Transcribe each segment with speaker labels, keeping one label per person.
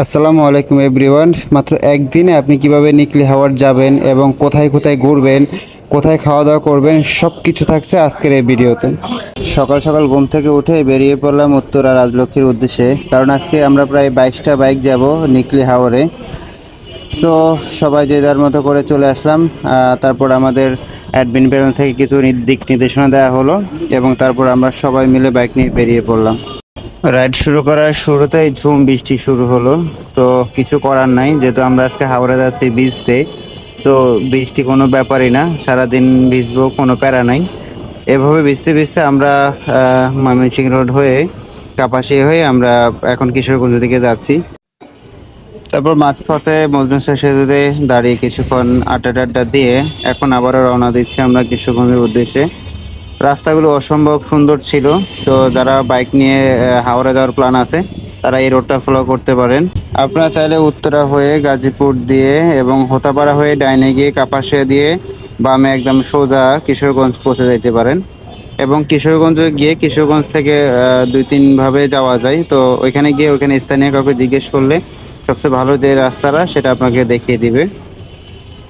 Speaker 1: আসসালামু আলাইকুম এভরিওয়ান। মাত্র একদিনে আপনি কিভাবে নিকলি হাওয়ার যাবেন এবং কোথায় কোথায় ঘুরবেন, কোথায় খাওয়া দাওয়া করবেন, সব কিছু থাকছে আজকের এই ভিডিওতে। সকাল সকাল ঘুম থেকে উঠে বেরিয়ে পড়লাম উত্তরা রাজলক্ষ্মীর উদ্দেশ্যে, কারণ আজকে আমরা প্রায় 22টা বাইক যাব নিকলি হাওরে। সো সবাই যে যার মতো করে চলে আসলাম। তারপর আমাদের অ্যাডমিন প্যানেল থেকে কিছু দিক নির্দেশনা দেওয়া হলো এবং তারপর আমরা সবাই মিলে বাইক নিয়ে বেরিয়ে পড়লাম। রাইড শুরু করার শুরুতেই ঝুম বৃষ্টি শুরু হলো। তো কিছু করার নাই, যেহেতু আমরা আজকে হাওড়া যাচ্ছি ভিজতে। তো বৃষ্টি কোনো ব্যাপারই না, সারাদিন ভিজবো, কোনো প্যারা নাই। এভাবে ভিজতে ভিজতে আমরা ময়মনসিংহ রোড হয়ে কাপাসিয়া হয়ে আমরা এখন কিশোরগঞ্জ দিকে যাচ্ছি। তারপর মাঝপথে মজনু সেতুতে দাঁড়িয়ে কিছুক্ষণ আড্ডা টাড্ডা দিয়ে এখন আবারও রওনা দিচ্ছি আমরা কিশোরগঞ্জের উদ্দেশ্যে। রাস্তাগুলো অসম্ভব সুন্দর ছিল। তো যারা বাইক নিয়ে হাওড়া যাওয়ার প্ল্যান আছে তারা এই রোডটা ফলো করতে পারেন। আপনারা চাইলে উত্তরা হয়ে গাজীপুর দিয়ে এবং হোতাপাড়া হয়ে ডাইনে গিয়ে কাপাসিয়া দিয়ে বামে একদম সোজা কিশোরগঞ্জ পৌঁছে যাইতে পারেন। এবং কিশোরগঞ্জে গিয়ে কিশোরগঞ্জ থেকে 2-3 ভাবে যাওয়া যায়। তো ওইখানে গিয়ে ওইখানে স্থানীয় কাউকে জিজ্ঞেস করলে সবচেয়ে ভালো যে রাস্তাটা সেটা আপনাকে দেখিয়ে দিবে।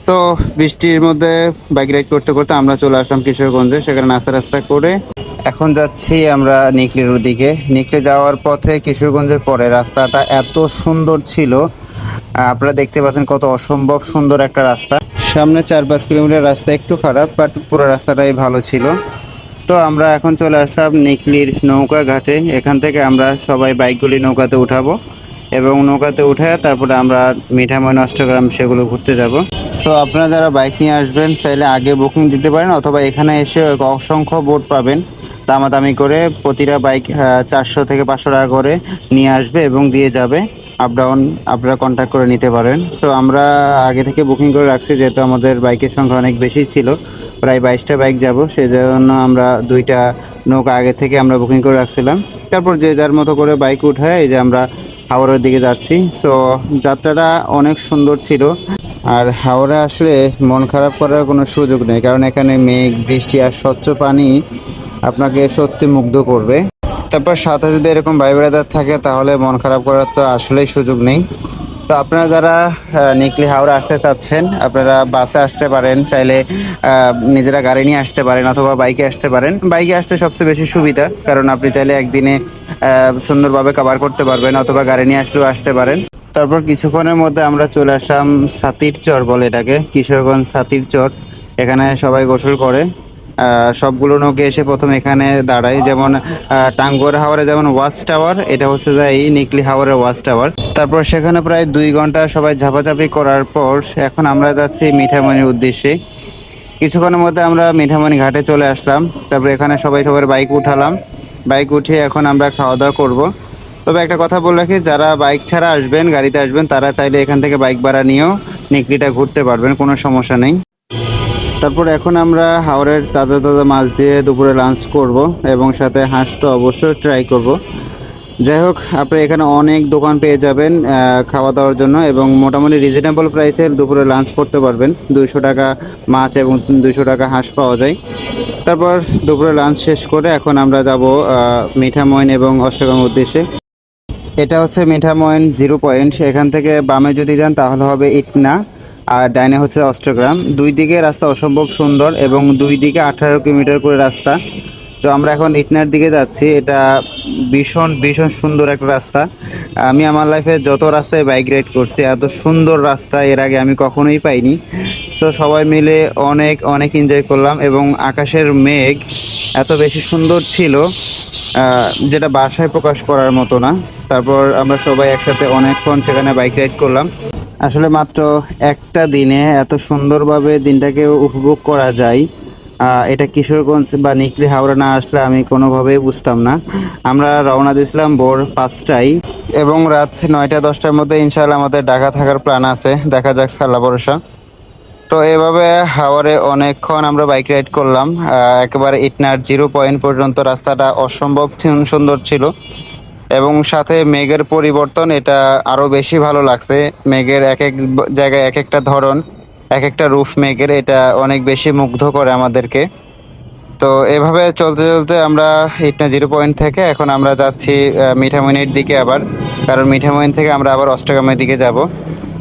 Speaker 1: তো বৃষ্টির মধ্যে বাইক রাইড করতে করতে আমরা চলে আসলাম কিশোরগঞ্জে, সেখানে নাস্তা রাস্তা করে এখন যাচ্ছি আমরা নিকলির দিকে। নিকলি যাওয়ার পথে কিশোরগঞ্জের পরে রাস্তাটা এত সুন্দর ছিল, আপনারা দেখতে পাচ্ছেন কত অসম্ভব সুন্দর একটা রাস্তা। সামনে 4-5 কিলোমিটার রাস্তা একটু খারাপ, বাট পুরো রাস্তাটাই ভালো ছিল। তো আমরা এখন চলে আসলাম নিকলির নৌকা ঘাটে। এখান থেকে আমরা সবাই বাইকগুলি নৌকাতে উঠাবো এবং নৌকাতে উঠে তারপরে আমরা মিঠামইন অষ্টগ্রাম সেগুলো ঘুরতে যাব। সো আপনারা যারা বাইক নিয়ে আসবেন চাইলে আগে বুকিং দিতে পারেন, অথবা এখানে এসে অসংখ্য বোট পাবেন দামাদামি করে। প্রতিটা বাইক 400 থেকে 500 টাকা করে নিয়ে আসবে এবং দিয়ে যাবে। আপ ডাউন আপনারা কন্ট্যাক্ট করে নিতে পারেন। সো আমরা আগে থেকে বুকিং করে রাখছি, যেহেতু আমাদের বাইকের সংখ্যা অনেক বেশি ছিল, প্রায় 22টা বাইক যাব, সেই জন্য আমরা 2টা নৌকা আগে থেকে আমরা বুকিং করে রাখছিলাম। তারপর যে যার মতো করে বাইক উঠায় এই যে আমরা হাওড়ার দিকে যাচ্ছি। সো যাত্রাটা অনেক সুন্দর ছিল। আর হাওড়া আসলে মন খারাপ করার কোনো সুযোগ নেই, কারণ এখানে মেঘ, বৃষ্টি আর স্বচ্ছ পানি আপনাকে সত্যি মুগ্ধ করবে। তারপর সাথে যদি এরকম ভাই ব্রাদার থাকে তাহলে মন খারাপ করার তো আসলেই সুযোগ নেই। তো আপনারা যারা নিকলি হাওড়া আসতে চাচ্ছেন আপনারা বাসে আসতে পারেন, চাইলে নিজেরা গাড়ি নিয়ে আসতে পারেন অথবা বাইকে আসতে পারেন। বাইকে আসতে সবচেয়ে বেশি সুবিধা, কারণ আপনি চাইলে একদিনে সুন্দরভাবে কভার করতে পারবেন, অথবা গাড়ি নিয়ে আসলেও আসতে পারেন। তারপর কিছুক্ষণের মধ্যে আমরা চলে আসলাম সাতির চর বলে এটাকে, কিশোরগঞ্জ সাতির চর। এখানে সবাই গোসল করে। সবগুলো নৌকে এসে প্রথম এখানে দাঁড়ায়, যেমন টাঙ্গুয়ার হাওরে যেমন ওয়াচ টাওয়ার, এটা হচ্ছে যে এই নিকলি হাওরের ওয়াচ টাওয়ার। তারপর সেখানে প্রায় 2 ঘন্টা সবাই ঝাপাঝাপি করার পর এখন আমরা যাচ্ছি মিঠামনির উদ্দেশ্যে। কিছুক্ষণের মধ্যে আমরা মিঠামনি ঘাটে চলে আসলাম। তারপর এখানে সবাই সবার বাইক উঠালাম। বাইক উঠিয়ে এখন আমরা খাওয়া দাওয়া করবো। তবে একটা কথা বলে রাখি, যারা বাইক ছাড়া আসবেন, গাড়িতে আসবেন, তারা চাইলে এখান থেকে বাইক ভাড়া নিয়েও নিকলিটা ঘুরতে পারবেন, কোনো সমস্যা নেই। তারপর এখন আমরা হাওরের তাজা তাজা মাছ দিয়ে দুপুরে লাঞ্চ করব এবং সাথে হাঁস তো অবশ্যই ট্রাই করব। যাই হোক, আপনি এখানে অনেক দোকান পেয়ে যাবেন খাওয়া দাওয়ার জন্য, এবং মোটামুটি রিজনেবল প্রাইসে দুপুরে লাঞ্চ করতে পারবেন। 200 টাকা মাছ এবং 200 টাকা হাঁস পাওয়া যায়। তারপর দুপুরে লাঞ্চ শেষ করে এখন আমরা যাব মিঠামইন এবং অষ্টগ্রামের উদ্দেশ্যে। এটা হচ্ছে মিঠামইন 0 পয়েন্ট। এখান থেকে বামে যদি যান তাহলে হবে ইটনা, আর ডাইনে হচ্ছে অষ্টগ্রাম। 2 দিকে রাস্তা অসম্ভব সুন্দর এবং 2 দিকে 18 কিলোমিটার করে রাস্তা। তো আমরা এখন ইটনার দিকে যাচ্ছি। এটা ভীষণ ভীষণ সুন্দর একটা রাস্তা। আমি আমার লাইফে যত রাস্তায় বাইক রাইড করছি এত সুন্দর রাস্তা এর আগে আমি কখনোই পাইনি। সো সবাই মিলে অনেক অনেক এনজয় করলাম এবং আকাশের মেঘ এত বেশি সুন্দর ছিল যেটা ভাষায় প্রকাশ করার মতো না। তারপর আমরা সবাই একসাথে অনেকক্ষণ সেখানে বাইক রাইড করলাম। আসলে মাত্র একটা দিনে এত সুন্দরভাবে দিনটাকে উপভোগ করা যায়, এটা কিশোরগঞ্জ বা নিকলি হাওড়া না আসলে আমি কোনোভাবেই বুঝতাম না। আমরা রওনা দিয়েছিলাম ভোর 5টায় এবং রাত 9টা-10টার মধ্যে ইনশাআল্লাহ আমাদের ঢাকা থাকার প্ল্যান আছে, দেখা যাক আল্লাহ ভরসা। তো এভাবে হাওরে অনেকক্ষণ আমরা বাইক রাইড করলাম। একেবারে ইটনার 0 পয়েন্ট পর্যন্ত রাস্তাটা অসম্ভব সুন্দর ছিল এবং সাথে মেঘের পরিবর্তন, এটা আরও বেশি ভালো লাগছে। মেঘের এক এক জায়গায় এক একটা ধরন, এক একটা রূপ মেঘের, এটা অনেক বেশি মুগ্ধ করে আমাদেরকে। তো এভাবে চলতে চলতে আমরা ইটনা 0 পয়েন্ট থেকে এখন আমরা যাচ্ছি মিঠামইনের দিকে। আবার কারণ মিঠামইন থেকে আমরা আবার অষ্টগ্রামের দিকে যাব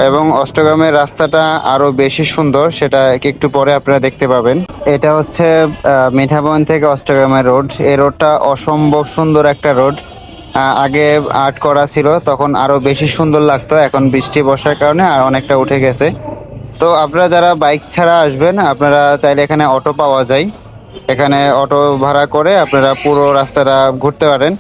Speaker 1: এবং অষ্টগ্রামের রাস্তাটা আরও বেশি সুন্দর, সেটা একটু পরে আপনারা দেখতে পাবেন। এটা হচ্ছে মিঠামইন থেকে অষ্টগ্রামের রোড। এই রোডটা অসম্ভব সুন্দর একটা রোড। আগে আর্ট করা ছিল, তখন আরও বেশি সুন্দর লাগতো। এখন বৃষ্টি বর্ষার কারণে আর অনেকটা উঠে গেছে। তো আপনারা যারা বাইক ছাড়া আসবেন, আপনারা চাইলে এখানে অটো পাওয়া যায়। এখানে অটো ভাড়া করে আপনারা পুরো রাস্তাটা ঘুরতে পারেন।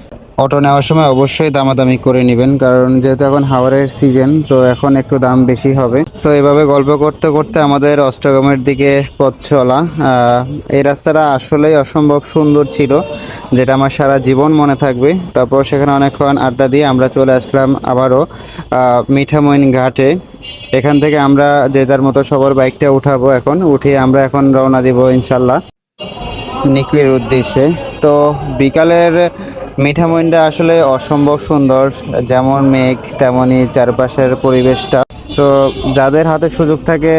Speaker 1: অটো নেওয়ার সময় অবশ্যই দামাদামি করে নেবেন, কারণ যেহেতু এখন হাওড়ের সিজন, তো এখন একটু দাম বেশি হবে। সো এভাবে গল্প করতে করতে আমাদের অষ্টগ্রামের দিকে পথ চলা। এই রাস্তাটা আসলেই অসম্ভব সুন্দর ছিল, যেটা আমার সারা জীবন মনে থাকবে। তারপর সেখানে অনেকক্ষণ আড্ডা দিয়ে আমরা চলে আসলাম আবারও মিঠামইন ঘাটে। এখান থেকে আমরা যে যার মতো সবার বাইকটা উঠাবো, এখন উঠিয়ে আমরা এখন রওনা দিব ইনশাল্লাহ নিকলির উদ্দেশ্যে। তো বিকালের মিঠামইনটা আসলে অসম্ভব সুন্দর, যেমন মেঘ তেমনই চারপাশের পরিবেশটা। সো যাদের হাতে সুযোগ থাকে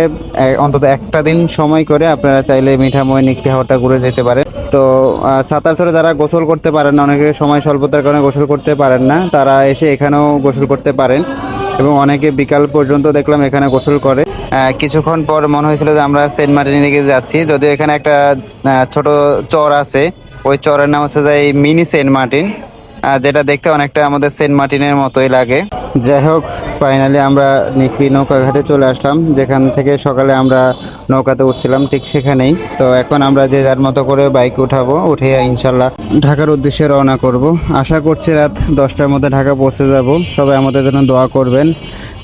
Speaker 1: অন্তত একটা দিন সময় করে আপনারা চাইলে মিঠামইন নিকলি হাওরটা ঘুরে যেতে পারেন। তো সাঁতার চড়ে যারা গোসল করতে পারেন না, অনেকে সময় স্বল্পতার কারণে গোসল করতে পারেন না, তারা এসে এখানেও গোসল করতে পারেন এবং অনেকে বিকাল পর্যন্ত দেখলাম এখানে গোসল করে। কিছুক্ষণ পর মনে হয়েছিল যে আমরা সেন্ট মার্টিনের দিকে যাচ্ছি, যদিও এখানে একটা ছোট চর আছে। ওই চরের নাম হচ্ছে যে মিনি সেন্ট মার্টিন, যেটা দেখতে অনেকটা আমাদের সেন্ট মার্টিনের মতোই লাগে। যাই হোক, ফাইনালি আমরা নিকলি নৌকাঘাটে চলে আসলাম, যেখান থেকে সকালে আমরা নৌকাতে উঠছিলাম ঠিক সেখানেই। তো এখন আমরা যে যার মতো করে বাইক উঠাবো, উঠে ইনশাল্লাহ ঢাকার উদ্দেশ্যে রওনা করব। আশা করছি রাত 10টার মধ্যে ঢাকা পৌঁছে যাব। সবাই আমাদের জন্য দোয়া করবেন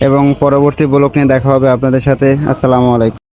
Speaker 1: এবং পরবর্তী ব্লগ নিয়ে দেখা হবে আপনাদের সাথে। আসসালামু আলাইকুম।